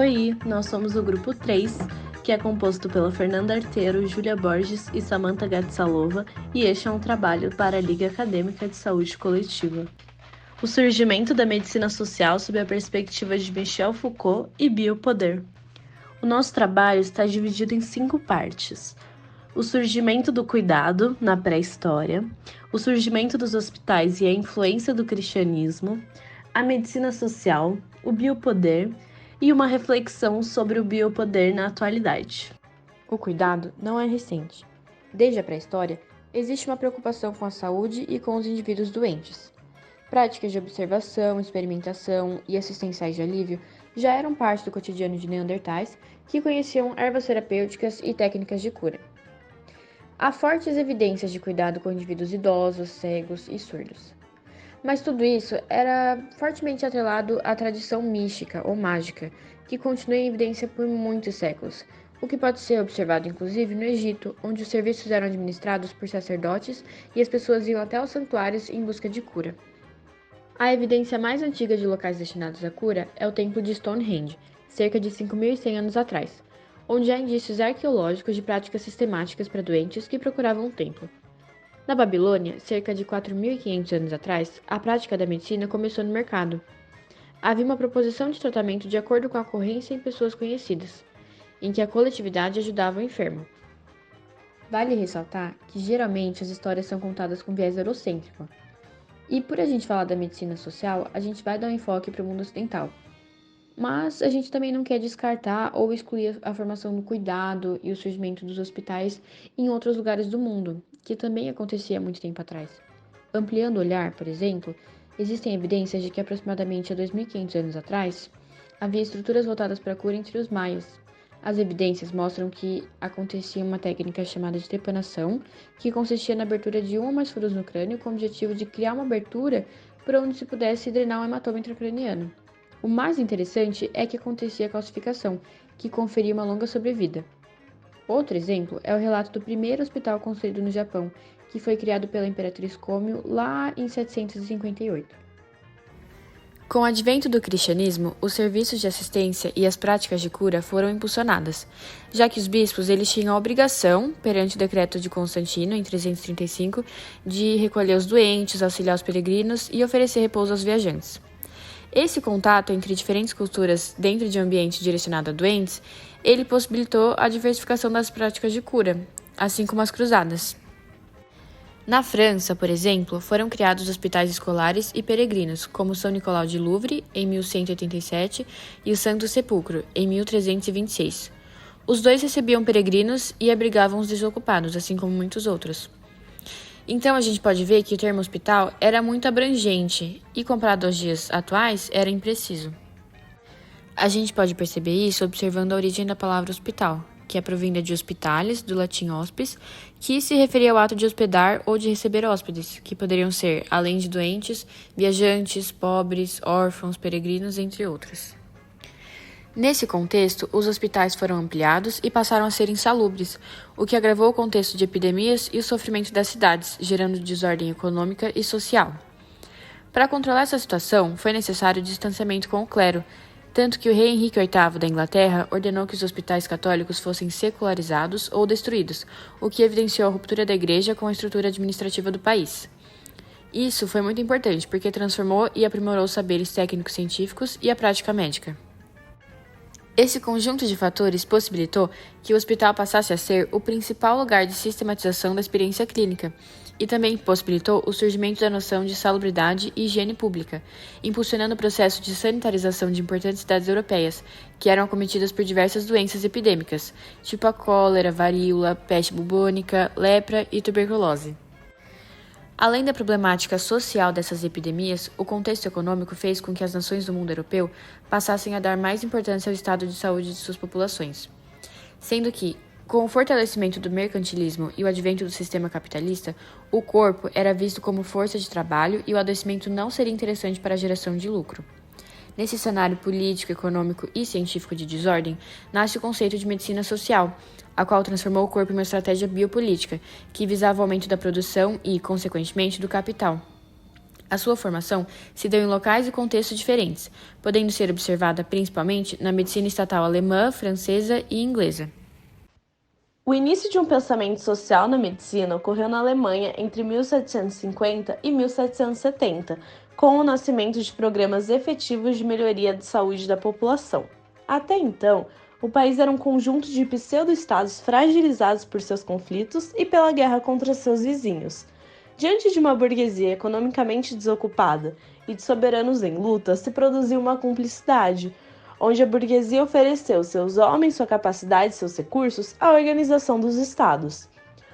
Oi, nós somos o grupo 3, que é composto pela Fernanda Arteiro, Júlia Borges e Samantha Gatsalova, e este é um trabalho para a Liga Acadêmica de Saúde Coletiva. O surgimento da medicina social sob a perspectiva de Michel Foucault e biopoder. O nosso trabalho está dividido em 5 partes. O surgimento do cuidado na pré-história, o surgimento dos hospitais e a influência do cristianismo, a medicina social, o biopoder e uma reflexão sobre o biopoder na atualidade. O cuidado não é recente. Desde a pré-história, existe uma preocupação com a saúde e com os indivíduos doentes. Práticas de observação, experimentação e assistenciais de alívio já eram parte do cotidiano de neandertais, que conheciam ervas terapêuticas e técnicas de cura. Há fortes evidências de cuidado com indivíduos idosos, cegos e surdos. Mas tudo isso era fortemente atrelado à tradição mística ou mágica, que continua em evidência por muitos séculos, o que pode ser observado inclusive no Egito, onde os serviços eram administrados por sacerdotes e as pessoas iam até os santuários em busca de cura. A evidência mais antiga de locais destinados à cura é o templo de Stonehenge, cerca de 5.100 anos atrás, onde há indícios arqueológicos de práticas sistemáticas para doentes que procuravam o templo. Na Babilônia, cerca de 4.500 anos atrás, a prática da medicina começou no mercado. Havia uma proposição de tratamento de acordo com a ocorrência em pessoas conhecidas, em que a coletividade ajudava o enfermo. Vale ressaltar que geralmente as histórias são contadas com viés eurocêntrico. E por a gente falar da medicina social, a gente vai dar um enfoque para o mundo ocidental. Mas a gente também não quer descartar ou excluir a formação do cuidado e o surgimento dos hospitais em outros lugares do mundo, que também acontecia há muito tempo atrás. Ampliando o olhar, por exemplo, existem evidências de que aproximadamente há 2.500 anos atrás, havia estruturas voltadas para a cura entre os maias. As evidências mostram que acontecia uma técnica chamada de trepanação, que consistia na abertura de um ou mais furos no crânio com o objetivo de criar uma abertura por onde se pudesse drenar um hematoma intracraniano. O mais interessante é que acontecia a calcificação, que conferia uma longa sobrevida. Outro exemplo é o relato do primeiro hospital construído no Japão, que foi criado pela Imperatriz Kōmyo lá em 758. Com o advento do cristianismo, os serviços de assistência e as práticas de cura foram impulsionadas, já que os bispos eles tinham a obrigação, perante o decreto de Constantino, em 335, de recolher os doentes, auxiliar os peregrinos e oferecer repouso aos viajantes. Esse contato entre diferentes culturas dentro de um ambiente direcionado a doentes, ele possibilitou a diversificação das práticas de cura, assim como as cruzadas. Na França, por exemplo, foram criados hospitais escolares e peregrinos, como São Nicolau de Louvre, em 1187, e o Santo Sepulcro, em 1326. Os dois recebiam peregrinos e abrigavam os desocupados, assim como muitos outros. Então a gente pode ver que o termo hospital era muito abrangente e, comparado aos dias atuais, era impreciso. A gente pode perceber isso observando a origem da palavra hospital, que é provinda de hospitalis, do latim hospes, que se referia ao ato de hospedar ou de receber hóspedes, que poderiam ser, além de doentes, viajantes, pobres, órfãos, peregrinos, entre outros. Nesse contexto, os hospitais foram ampliados e passaram a ser insalubres, o que agravou o contexto de epidemias e o sofrimento das cidades, gerando desordem econômica e social. Para controlar essa situação, foi necessário distanciamento com o clero, tanto que o rei Henrique VIII da Inglaterra ordenou que os hospitais católicos fossem secularizados ou destruídos, o que evidenciou a ruptura da igreja com a estrutura administrativa do país. Isso foi muito importante porque transformou e aprimorou os saberes técnicos científicos e a prática médica. Esse conjunto de fatores possibilitou que o hospital passasse a ser o principal lugar de sistematização da experiência clínica e também possibilitou o surgimento da noção de salubridade e higiene pública, impulsionando o processo de sanitarização de importantes cidades europeias, que eram acometidas por diversas doenças epidêmicas, tipo a cólera, varíola, peste bubônica, lepra e tuberculose. Além da problemática social dessas epidemias, o contexto econômico fez com que as nações do mundo europeu passassem a dar mais importância ao estado de saúde de suas populações. Sendo que, com o fortalecimento do mercantilismo e o advento do sistema capitalista, o corpo era visto como força de trabalho e o adoecimento não seria interessante para a geração de lucro. Nesse cenário político, econômico e científico de desordem, nasce o conceito de medicina social, a qual transformou o corpo em uma estratégia biopolítica, que visava o aumento da produção e, consequentemente, do capital. A sua formação se deu em locais e contextos diferentes, podendo ser observada principalmente na medicina estatal alemã, francesa e inglesa. O início de um pensamento social na medicina ocorreu na Alemanha entre 1750 e 1770, com o nascimento de programas efetivos de melhoria de saúde da população. Até então, o país era um conjunto de pseudo-estados fragilizados por seus conflitos e pela guerra contra seus vizinhos. Diante de uma burguesia economicamente desocupada e de soberanos em luta, se produziu uma cumplicidade, onde a burguesia ofereceu seus homens, sua capacidade e seus recursos à organização dos estados.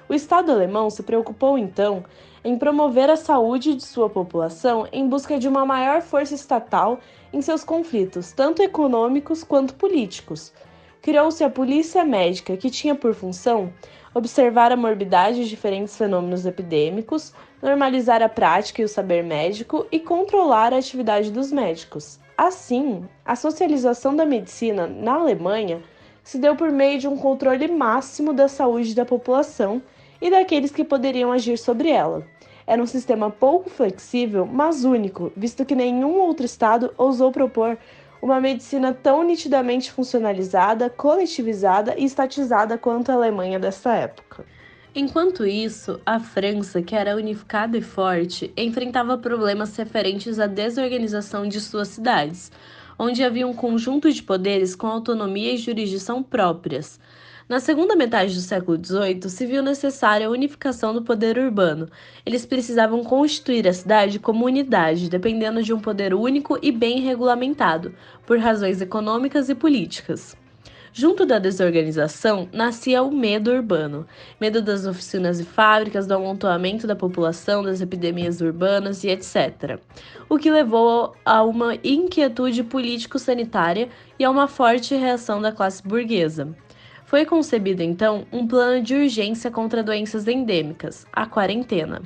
O Estado alemão se preocupou, então, em promover a saúde de sua população em busca de uma maior força estatal em seus conflitos, tanto econômicos quanto políticos. Criou-se a polícia médica, que tinha por função observar a morbidade de diferentes fenômenos epidêmicos, normalizar a prática e o saber médico e controlar a atividade dos médicos. Assim, a socialização da medicina na Alemanha se deu por meio de um controle máximo da saúde da população e daqueles que poderiam agir sobre ela. Era um sistema pouco flexível, mas único, visto que nenhum outro estado ousou propor uma medicina tão nitidamente funcionalizada, coletivizada e estatizada quanto a Alemanha dessa época. Enquanto isso, a França, que era unificada e forte, enfrentava problemas referentes à desorganização de suas cidades, onde havia um conjunto de poderes com autonomia e jurisdição próprias. Na segunda metade do século XVIII, se viu necessária a unificação do poder urbano. Eles precisavam constituir a cidade como unidade, dependendo de um poder único e bem regulamentado, por razões econômicas e políticas. Junto da desorganização, nascia o medo urbano, medo das oficinas e fábricas, do amontoamento da população, das epidemias urbanas e etc. O que levou a uma inquietude político-sanitária e a uma forte reação da classe burguesa. Foi concebido, então, um plano de urgência contra doenças endêmicas, a quarentena.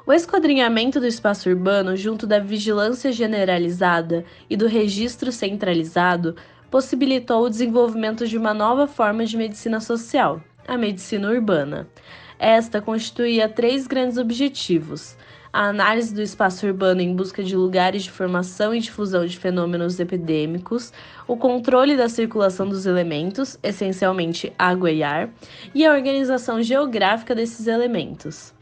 O esquadrinhamento do espaço urbano, junto da vigilância generalizada e do registro centralizado, possibilitou o desenvolvimento de uma nova forma de medicina social, a medicina urbana. Esta constituía 3 grandes objetivos: a análise do espaço urbano em busca de lugares de formação e difusão de fenômenos epidêmicos, o controle da circulação dos elementos, essencialmente água e ar, e a organização geográfica desses elementos.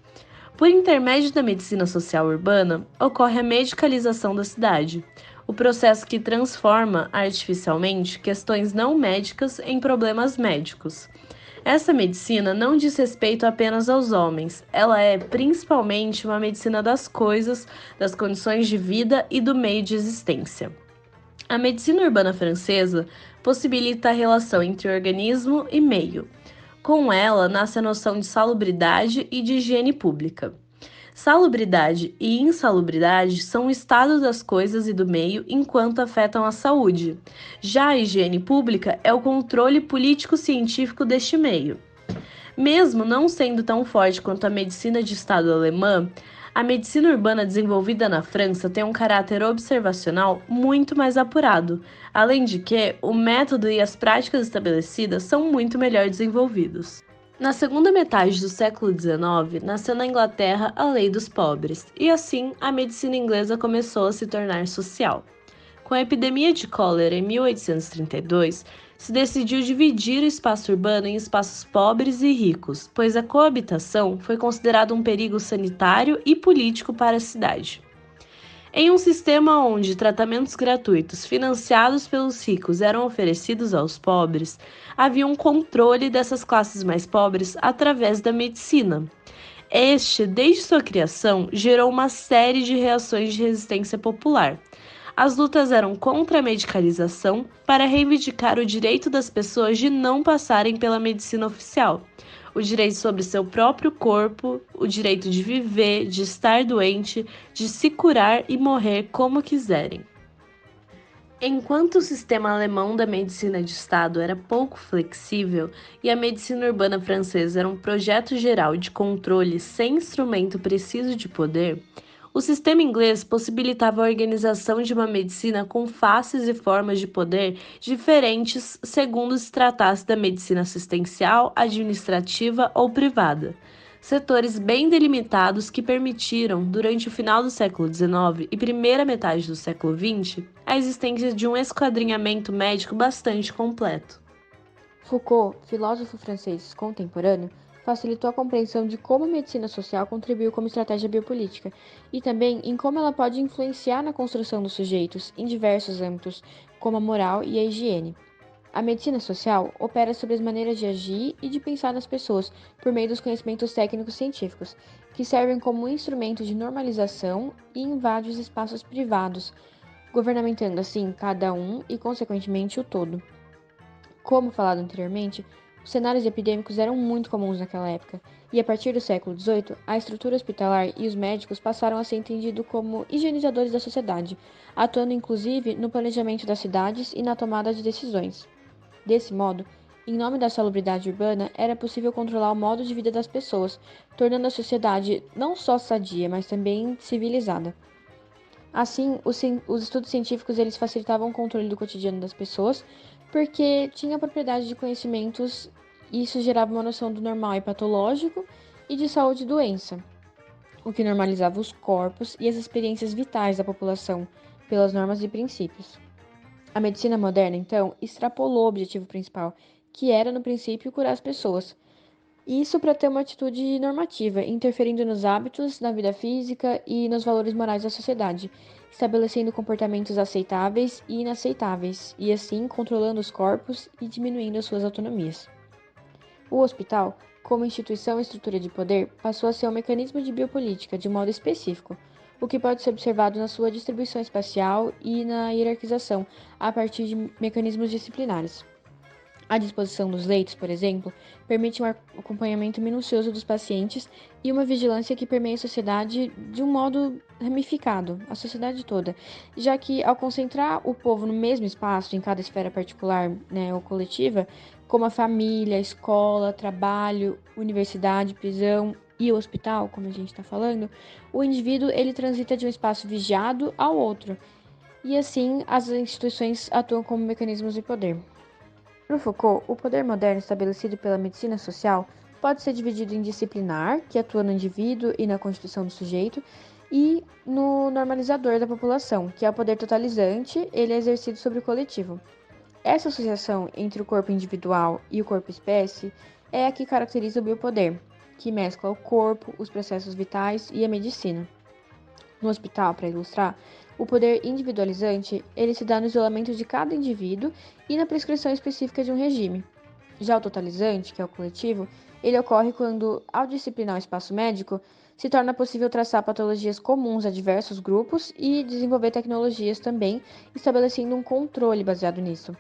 Por intermédio da medicina social urbana, ocorre a medicalização da cidade, o processo que transforma artificialmente questões não médicas em problemas médicos. Essa medicina não diz respeito apenas aos homens, ela é principalmente uma medicina das coisas, das condições de vida e do meio de existência. A medicina urbana francesa possibilita a relação entre organismo e meio. Com ela, nasce a noção de salubridade e de higiene pública. Salubridade e insalubridade são o estado das coisas e do meio enquanto afetam a saúde. Já a higiene pública é o controle político-científico deste meio. Mesmo não sendo tão forte quanto a medicina de Estado alemã, a medicina urbana desenvolvida na França tem um caráter observacional muito mais apurado, além de que o método e as práticas estabelecidas são muito melhor desenvolvidos. Na segunda metade do século XIX, nasceu na Inglaterra a Lei dos Pobres, e assim a medicina inglesa começou a se tornar social. Com a epidemia de cólera em 1832, se decidiu dividir o espaço urbano em espaços pobres e ricos, pois a coabitação foi considerada um perigo sanitário e político para a cidade. Em um sistema onde tratamentos gratuitos financiados pelos ricos eram oferecidos aos pobres, havia um controle dessas classes mais pobres através da medicina. Este, desde sua criação, gerou uma série de reações de resistência popular. As lutas eram contra a medicalização para reivindicar o direito das pessoas de não passarem pela medicina oficial, o direito sobre seu próprio corpo, o direito de viver, de estar doente, de se curar e morrer como quiserem. Enquanto o sistema alemão da medicina de Estado era pouco flexível e a medicina urbana francesa era um projeto geral de controle sem instrumento preciso de poder, o sistema inglês possibilitava a organização de uma medicina com faces e formas de poder diferentes segundo se tratasse da medicina assistencial, administrativa ou privada. setores bem delimitados que permitiram, durante o final do século XIX e primeira metade do século XX, a existência de um esquadrinhamento médico bastante completo. Foucault, filósofo francês contemporâneo, facilitou a compreensão de como a medicina social contribuiu como estratégia biopolítica e também em como ela pode influenciar na construção dos sujeitos em diversos âmbitos, como a moral e a higiene. A medicina social opera sobre as maneiras de agir e de pensar nas pessoas por meio dos conhecimentos técnicos científicos, que servem como instrumento de normalização e invade os espaços privados, governamentando assim cada um e, consequentemente, o todo. Como falado anteriormente, os cenários epidêmicos eram muito comuns naquela época, e a partir do século XVIII, a estrutura hospitalar e os médicos passaram a ser entendidos como higienizadores da sociedade, atuando inclusive no planejamento das cidades e na tomada de decisões. Desse modo, em nome da salubridade urbana, era possível controlar o modo de vida das pessoas, tornando a sociedade não só sadia, mas também civilizada. Assim, os estudos científicos eles facilitavam o controle do cotidiano das pessoas, porque tinha a propriedade de conhecimentos e isso gerava uma noção do normal e patológico e de saúde e doença, o que normalizava os corpos e as experiências vitais da população pelas normas e princípios. A medicina moderna, então, extrapolou o objetivo principal, que era, no princípio, curar as pessoas. Isso para ter uma atitude normativa, interferindo nos hábitos, na vida física e nos valores morais da sociedade, estabelecendo comportamentos aceitáveis e inaceitáveis, e assim controlando os corpos e diminuindo as suas autonomias. O hospital, como instituição e estrutura de poder, passou a ser um mecanismo de biopolítica de modo específico, o que pode ser observado na sua distribuição espacial e na hierarquização, a partir de mecanismos disciplinares. A disposição dos leitos, por exemplo, permite um acompanhamento minucioso dos pacientes e uma vigilância que permeia a sociedade de um modo ramificado, a sociedade toda, já que ao concentrar o povo no mesmo espaço, em cada esfera particular, ou coletiva, como a família, a escola, trabalho, universidade, prisão e o hospital, como a gente está falando, o indivíduo ele transita de um espaço vigiado ao outro, e assim as instituições atuam como mecanismos de poder. Para Foucault, o poder moderno estabelecido pela medicina social pode ser dividido em disciplinar, que atua no indivíduo e na constituição do sujeito, e no normalizador da população, que é o poder totalizante, ele é exercido sobre o coletivo. Essa associação entre o corpo individual e o corpo espécie é a que caracteriza o biopoder, que mescla o corpo, os processos vitais e a medicina. No hospital, para ilustrar, o poder individualizante ele se dá no isolamento de cada indivíduo e na prescrição específica de um regime. Já o totalizante, que é o coletivo, ele ocorre quando, ao disciplinar o espaço médico, se torna possível traçar patologias comuns a diversos grupos e desenvolver tecnologias também, estabelecendo um controle baseado nisso.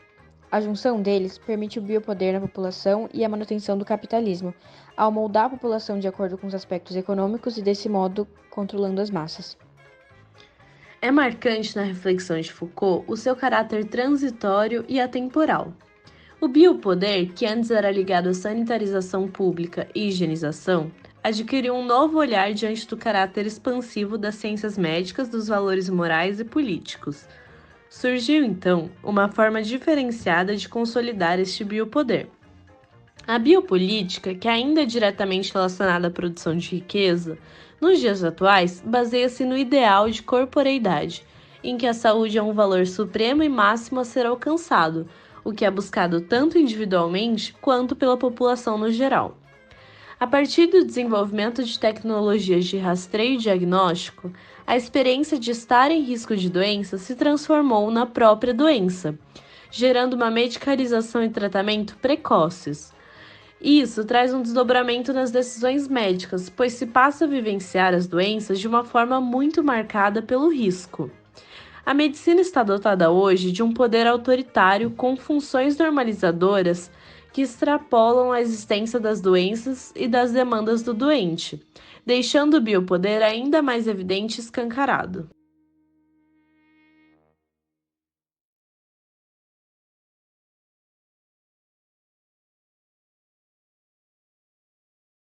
A junção deles permite o biopoder na população e a manutenção do capitalismo, ao moldar a população de acordo com os aspectos econômicos e, desse modo, controlando as massas. É marcante na reflexão de Foucault o seu caráter transitório e atemporal. O biopoder, que antes era ligado à sanitarização pública e higienização, adquiriu um novo olhar diante do caráter expansivo das ciências médicas, dos valores morais e políticos. Surgiu, então, uma forma diferenciada de consolidar este biopoder. A biopolítica, que ainda é diretamente relacionada à produção de riqueza, nos dias atuais, baseia-se no ideal de corporeidade, em que a saúde é um valor supremo e máximo a ser alcançado, o que é buscado tanto individualmente quanto pela população no geral. A partir do desenvolvimento de tecnologias de rastreio e diagnóstico, a experiência de estar em risco de doença se transformou na própria doença, gerando uma medicalização e tratamento precoces. Isso traz um desdobramento nas decisões médicas, pois se passa a vivenciar as doenças de uma forma muito marcada pelo risco. A medicina está dotada hoje de um poder autoritário com funções normalizadoras que extrapolam a existência das doenças e das demandas do doente, deixando o biopoder ainda mais evidente e escancarado.